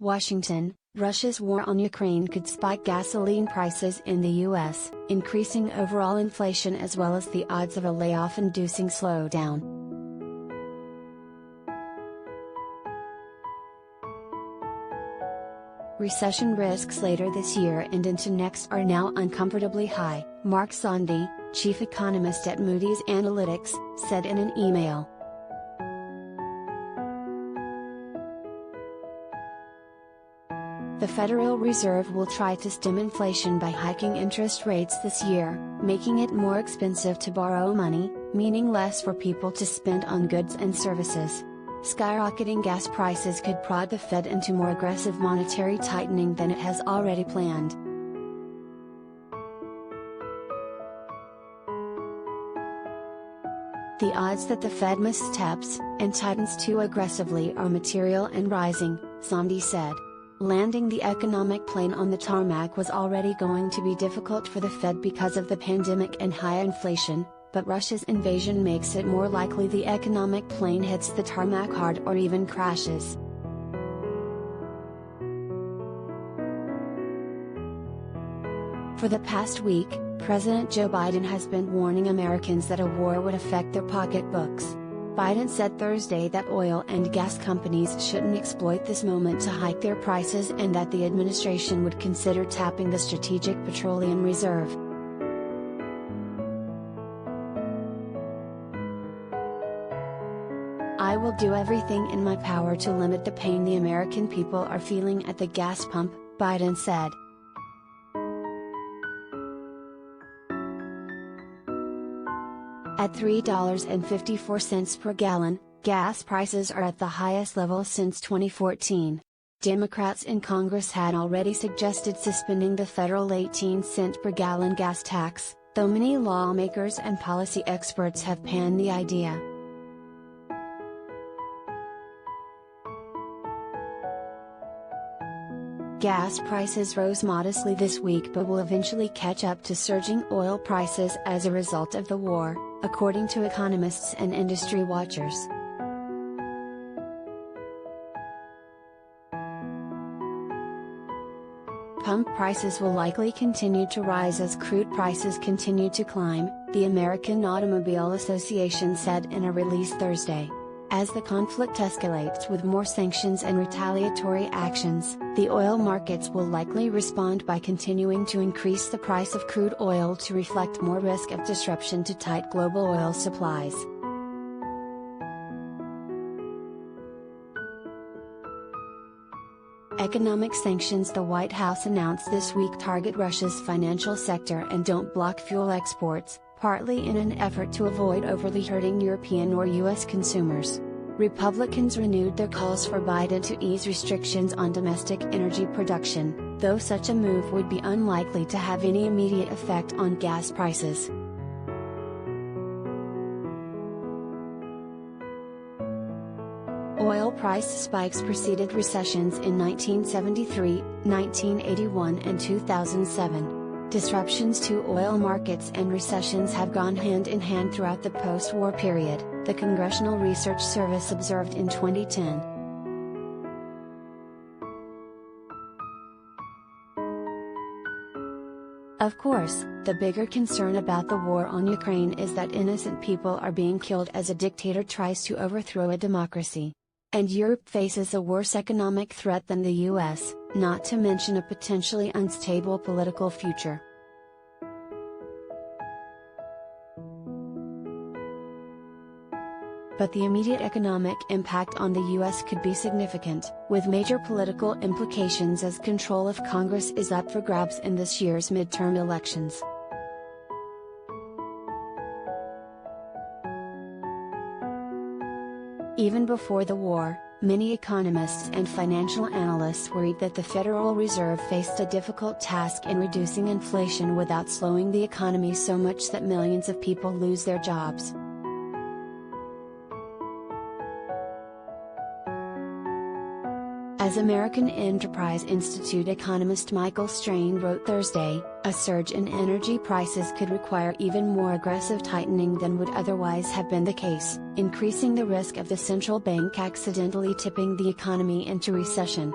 Washington, Russia's war on Ukraine could spike gasoline prices in the U.S., increasing overall inflation as well as the odds of a layoff-inducing slowdown. Recession risks later this year and into next are now uncomfortably high, Mark Zandi, chief economist at Moody's Analytics, said in an email. The Federal Reserve will try to stem inflation by hiking interest rates this year, making it more expensive to borrow money, meaning less for people to spend on goods and services. Skyrocketing gas prices could prod the Fed into more aggressive monetary tightening than it has already planned. The odds that the Fed missteps and tightens too aggressively are material and rising, Zandi said. Landing the economic plane on the tarmac was already going to be difficult for the Fed because of the pandemic and high inflation, but Russia's invasion makes it more likely the economic plane hits the tarmac hard or even crashes. For the past week, President Joe Biden has been warning Americans that a war would affect their pocketbooks. Biden said Thursday that oil and gas companies shouldn't exploit this moment to hike their prices and that the administration would consider tapping the Strategic Petroleum Reserve. I will do everything in my power to limit the pain the American people are feeling at the gas pump, Biden said. At $3.54 per gallon, gas prices are at the highest level since 2014. Democrats in Congress had already suggested suspending the federal 18-cent per gallon gas tax, though many lawmakers and policy experts have panned the idea. Gas prices rose modestly this week but will eventually catch up to surging oil prices as a result of the war, according to economists and industry watchers. Pump prices will likely continue to rise as crude prices continue to climb, the American Automobile Association said in a release Thursday. As the conflict escalates with more sanctions and retaliatory actions, the oil markets will likely respond by continuing to increase the price of crude oil to reflect more risk of disruption to tight global oil supplies. Economic sanctions the White House announced this week target Russia's financial sector and don't block fuel exports, partly in an effort to avoid overly hurting European or U.S. consumers. Republicans renewed their calls for Biden to ease restrictions on domestic energy production, though such a move would be unlikely to have any immediate effect on gas prices. Oil price spikes preceded recessions in 1973, 1981 and 2007. Disruptions to oil markets and recessions have gone hand in hand throughout the post-war period, the Congressional Research Service observed in 2010. Of course, the bigger concern about the war on Ukraine is that innocent people are being killed as a dictator tries to overthrow a democracy. And Europe faces a worse economic threat than the US, not to mention a potentially unstable political future. But the immediate economic impact on the US could be significant, with major political implications as control of Congress is up for grabs in this year's midterm elections. Even before the war, many economists and financial analysts worried that the Federal Reserve faced a difficult task in reducing inflation without slowing the economy so much that millions of people lose their jobs. As American Enterprise Institute economist Michael Strain wrote Thursday, a surge in energy prices could require even more aggressive tightening than would otherwise have been the case, increasing the risk of the central bank accidentally tipping the economy into recession.